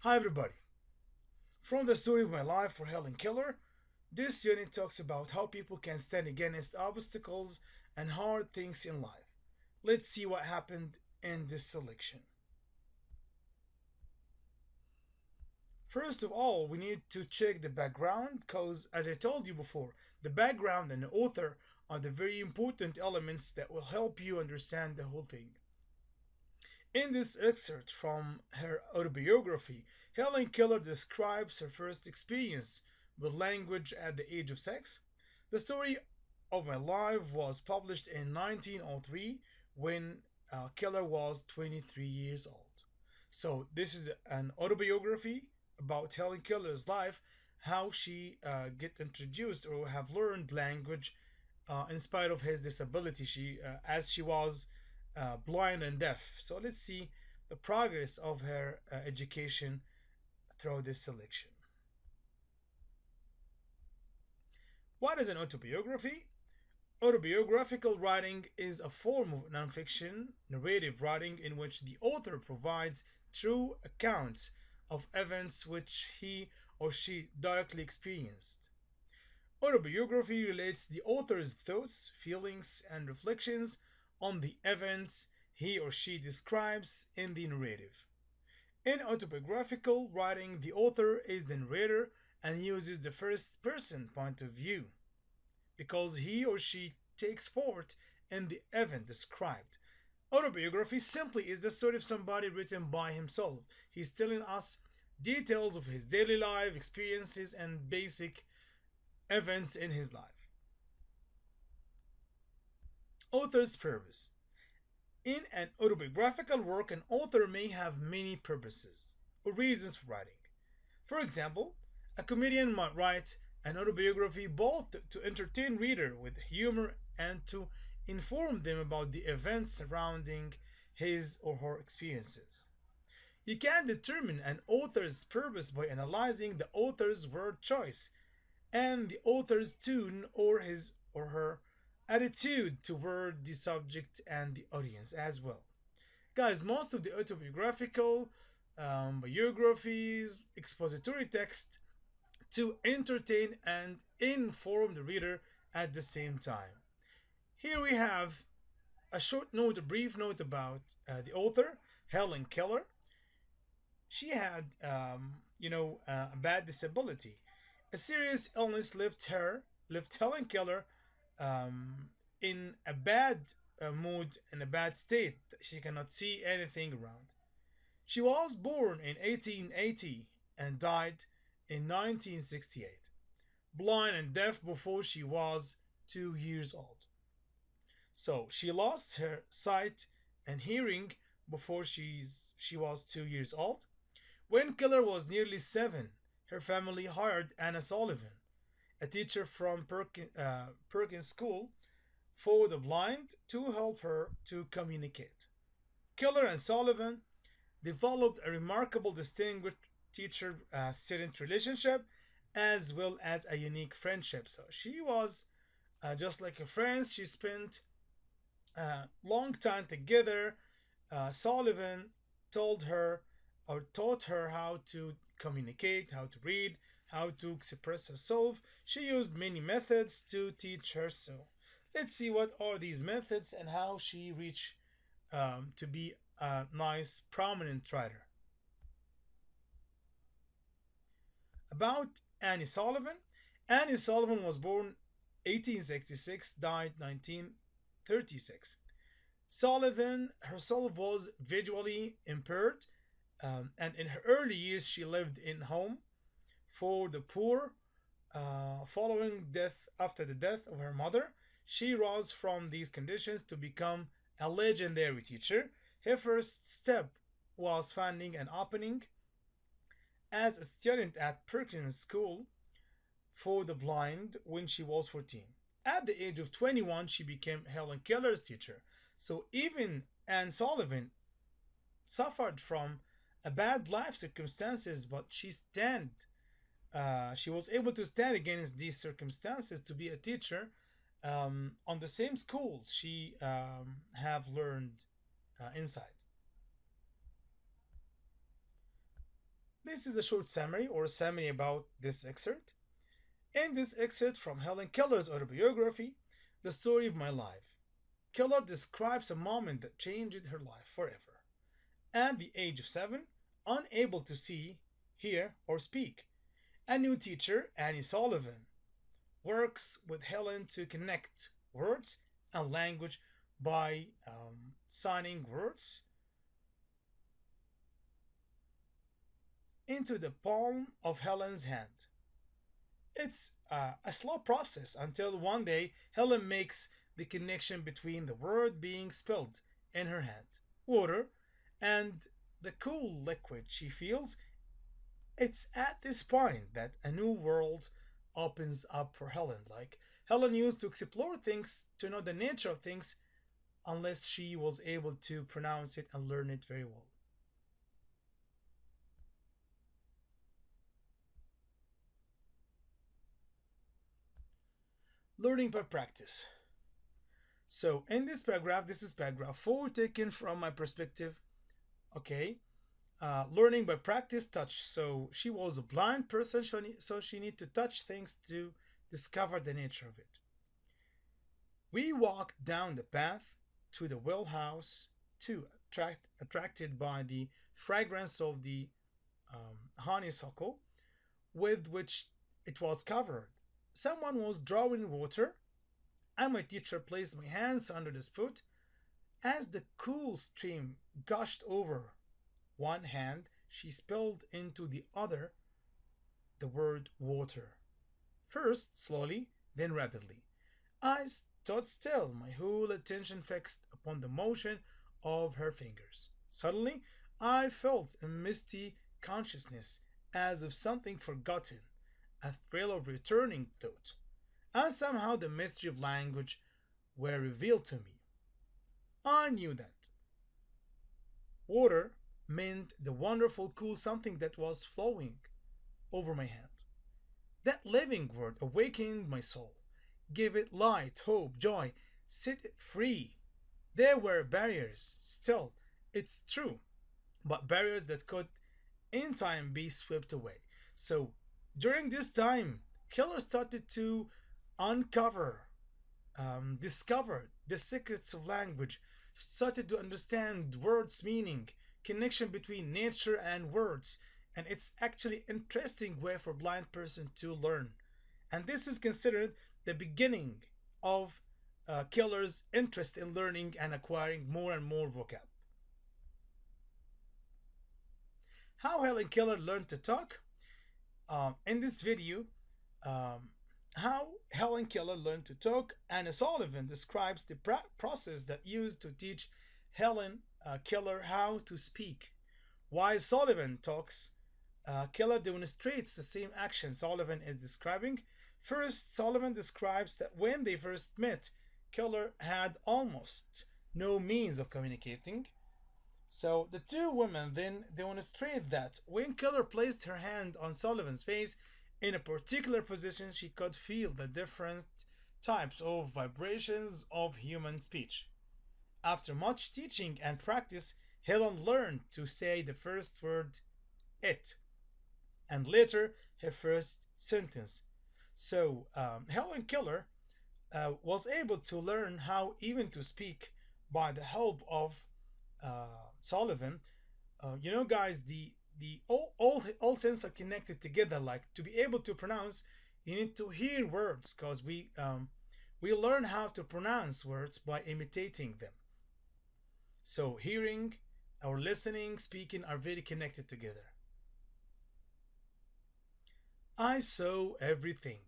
Hi everybody. From the story of my life for Helen Keller, this unit talks about how people can stand against obstacles and hard things in life. Let's see what happened in this selection. First of all, we need to check the background because, as I told you before, the background and the author are the very important elements that will help you understand the whole thing. In this excerpt from her autobiography, Helen Keller describes her first experience with language at the age of 6. The story of my life was published in 1903 when Keller was 23 years old. So, this is an autobiography about Helen Keller's life, how she get introduced or have learned language in spite of his disability. As she was blind and deaf. So let's see the progress of her education through this selection. What is an autobiography? Autobiographical writing is a form of nonfiction narrative writing in which the author provides true accounts of events which he or she directly experienced. Autobiography relates the author's thoughts, feelings, and reflections on the events he or she describes in the narrative. In autobiographical writing, the author is the narrator and uses the first person point of view because he or she takes part in the event described. Autobiography simply is the story of somebody written by himself. He's telling us details of his daily life, experiences, and basic events in his life. Author's purpose. In an autobiographical work, an author may have many purposes or reasons for writing. For example, a comedian might write an autobiography both to entertain reader with humor and to inform them about the events surrounding his or her experiences. You can determine an author's purpose by analyzing the author's word choice and the author's tune or his or her attitude toward the subject and the audience as well. Guys, most of the autobiographical biographies, expository text to entertain and inform the reader at the same time. Here we have a short note, a brief note about the author, Helen Keller. She had, a bad disability. A serious illness left Helen Keller in a bad mood, in a bad state. She cannot see anything around. She was born in 1880 and died in 1968, blind and deaf before she was 2 years old. So she lost her sight and hearing before she was 2 years old. When Keller was nearly 7, her family hired Anna Sullivan, a teacher from Perkins School for the Blind, to help her to communicate. Keller and Sullivan developed a remarkable distinguished teacher student relationship as well as a unique friendship. So she was just like a friend. She spent a long time together. Sullivan told her or taught her how to communicate, how to read, how to express herself. She used many methods to teach her. So let's see what are these methods and how she reached to be a nice, prominent writer. About Annie Sullivan. Annie Sullivan was born 1866, died 1936. Sullivan herself was visually impaired, and in her early years she lived in home for the poor. Following death, after the death of her mother, she rose from these conditions to become a legendary teacher. Her first step was finding an opening as a student at Perkins School for the Blind when she was 14. At the age of 21, she became Helen Keller's teacher. So even Anne Sullivan suffered from a bad life circumstances, but she was able to stand against these circumstances to be a teacher on the same schools she have learned inside. This is a short summary or a summary about this excerpt. In this excerpt from Helen Keller's autobiography, The Story of My Life, Keller describes a moment that changed her life forever. At the age of 7, unable to see, hear, or speak, a new teacher, Annie Sullivan, works with Helen to connect words and language by signing words into the palm of Helen's hand. It's a slow process until one day Helen makes the connection between the word being spilled in her hand, water, and the cool liquid she feels. It's at this point that a new world opens up for Helen. Like Helen used to explore things, to know the nature of things, unless she was able to pronounce it and learn it very well. Learning by practice. So in this paragraph, this is paragraph 4 taken from my perspective. Okay, learning by practice, touch. So she was a blind person, so she need to touch things to discover the nature of it. We walked down the path to the well house, too attracted by the fragrance of the honeysuckle with which it was covered. Someone was drawing water, and my teacher placed my hands under the spout. As the cool stream gushed over one hand, she spilled into the other the word water. First slowly, then rapidly. I stood still, my whole attention fixed upon the motion of her fingers. Suddenly, I felt a misty consciousness, as of something forgotten, a thrill of returning thought, and somehow the mystery of language were revealed to me. I knew that water meant the wonderful cool something that was flowing over my hand. That living word awakened my soul, gave it light, hope, joy, set it free. There were barriers, still, it's true, but barriers that could, in time, be swept away. So, during this time, Keller started to uncover, discover the secrets of language, started to understand words' meaning, connection between nature and words, and it's actually interesting way for blind person to learn. And this is considered the beginning of Keller's interest in learning and acquiring more and more vocab. How Helen Keller learned to talk? In this video, um, how Helen Keller learned to talk, and Sullivan describes the process that used to teach Helen Keller how to speak. While Sullivan talks, Keller demonstrates the same action Sullivan is describing. First, Sullivan describes that when they first met, Keller had almost no means of communicating. So the two women then demonstrate that when Keller placed her hand on Sullivan's face in a particular position, she could feel the different types of vibrations of human speech. After much teaching and practice, Helen learned to say the first word, it, and later her first sentence. So Helen Keller was able to learn how even to speak by the help of Sullivan. Guys, the all senses are connected together. Like to be able to pronounce, you need to hear words because we learn how to pronounce words by imitating them. So hearing, or listening, speaking are very connected together. I saw everything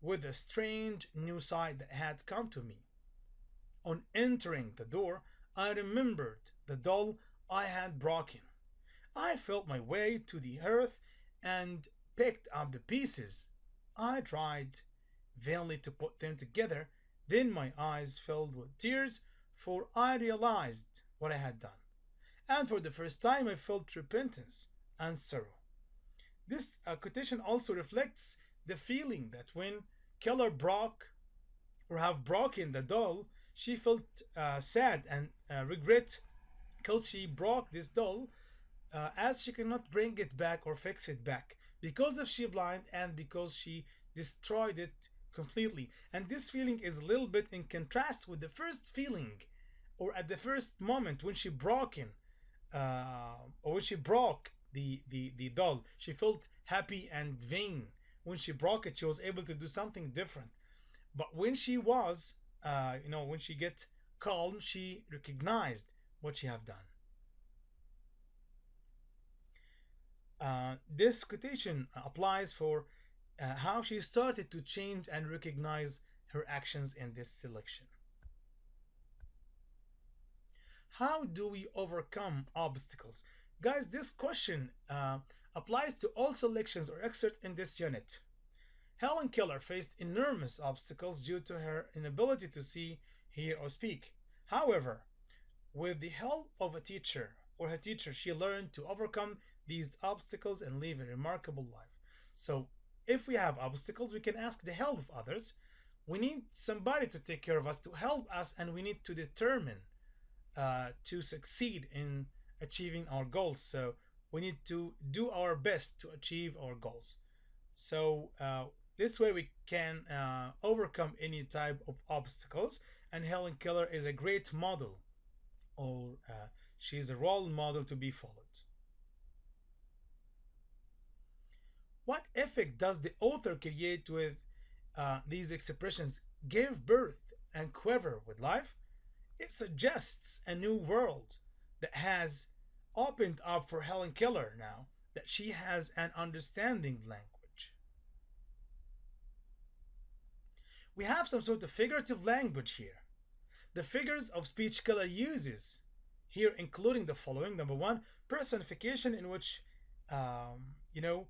with a strange new sight that had come to me. On entering the door, I remembered the doll I had broken. I felt my way to the earth and picked up the pieces. I tried vainly to put them together, then my eyes filled with tears, for I realized what I had done. And for the first time, I felt repentance and sorrow. This quotation also reflects the feeling that when Keller broke or have broken the doll, she felt sad and regret because she broke this doll as she cannot bring it back or fix it back because of she blind and because she destroyed it completely. And this feeling is a little bit in contrast with the first feeling, or at the first moment when she broken, or when she broke the doll. She felt happy and vain. When she broke it, she was able to do something different. But when she was, when she get calm, she recognized what she have done. This quotation applies for how she started to change and recognize her actions in this selection. How do we overcome obstacles? Guys, this question applies to all selections or excerpts in this unit. Helen Keller faced enormous obstacles due to her inability to see, hear, or speak. However, with the help of a teacher or her teacher, she learned to overcome these obstacles and live a remarkable life. So, if we have obstacles, we can ask the help of others. We need somebody to take care of us, to help us, and we need to determine to succeed in achieving our goals. So, we need to do our best to achieve our goals. So, this way we can overcome any type of obstacles. And Helen Keller is a great model, or she is a role model to be followed. What effect does the author create with these expressions? Give birth and quiver with life. It suggests a new world that has opened up for Helen Keller now, that she has an understanding language. We have some sort of figurative language here. The figures of speech Keller uses here, including the following: number one, personification, in which, you know,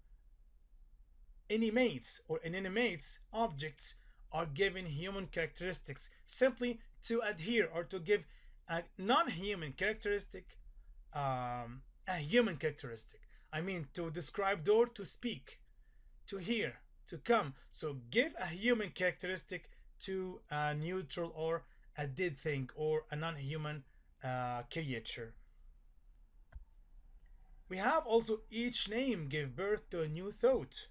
animates or inanimates objects are given human characteristics simply to adhere or to give a non-human characteristic a human characteristic. I mean, to describe door, to speak, to hear, to come. So give a human characteristic to a neutral or a dead thing or a non-human creature. We have also each name give birth to a new thought.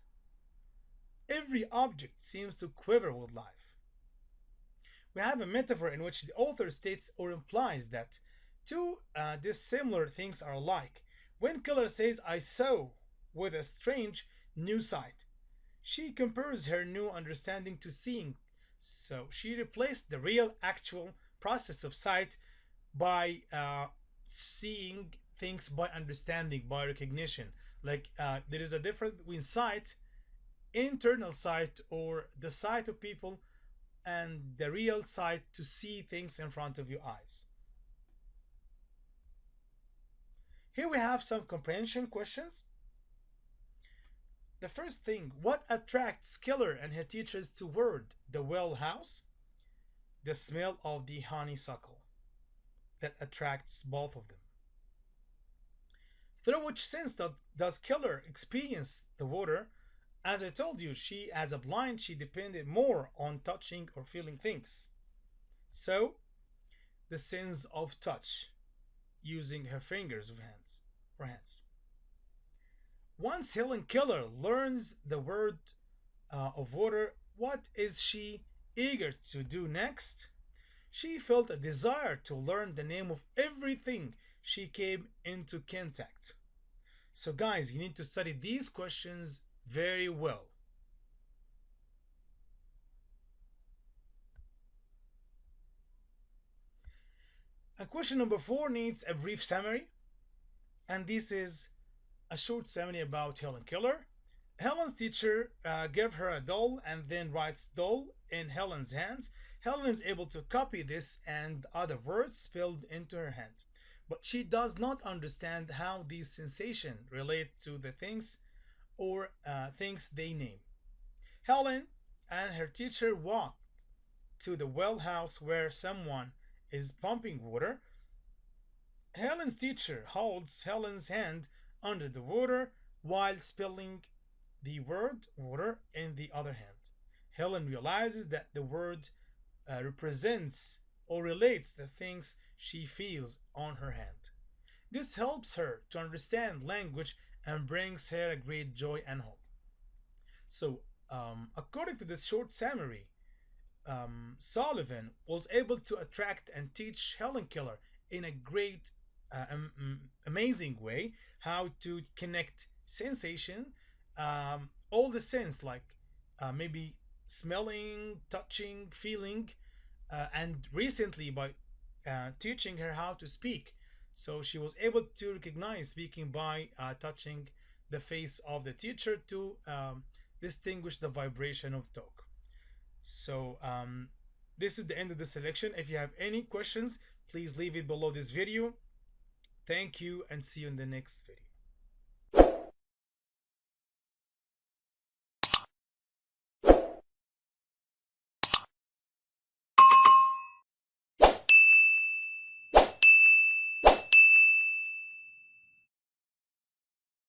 Every object seems to quiver with life. We have a metaphor in which the author states or implies that two dissimilar things are alike. When Keller says, I saw with a strange new sight, she compares her new understanding to seeing. So she replaced the real, actual process of sight by seeing things by understanding, by recognition. Like there is a difference between sight, internal sight, or the sight of people, and the real sight to see things in front of your eyes. Here we have some comprehension questions. The first thing, what attracts Keller and her teachers toward the well house? The smell of the honeysuckle that attracts both of them. Through which sense does Keller experience the water? As I told you, she, as a blind, she depended more on touching or feeling things. So, the sense of touch, using her fingers of hands or hands. Once Helen Keller learns the word of water, what is she eager to do next? She felt a desire to learn the name of everything she came into contact. So, guys, you need to study these questions very well. And question number 4 needs a brief summary, and this is a short summary about Helen Keller. Helen's teacher gave her a doll and then writes doll in Helen's hands. Helen is able to copy this and other words spilled into her hand, but she does not understand how these sensations relate to the things or things they name. Helen and her teacher walk to the well house where someone is pumping water. Helen's teacher holds Helen's hand under the water while spilling the word water in the other hand. Helen realizes that the word represents or relates the things she feels on her hand. This helps her to understand language and brings her a great joy and hope. So, according to this short summary, Sullivan was able to attract and teach Helen Keller in a great, amazing way how to connect sensation, all the sense like maybe smelling, touching, feeling, and recently by teaching her how to speak. So she was able to recognize speaking by touching the face of the teacher to distinguish the vibration of talk. So this is the end of the selection. If you have any questions, please leave it below this video. Thank you and see you in the next video.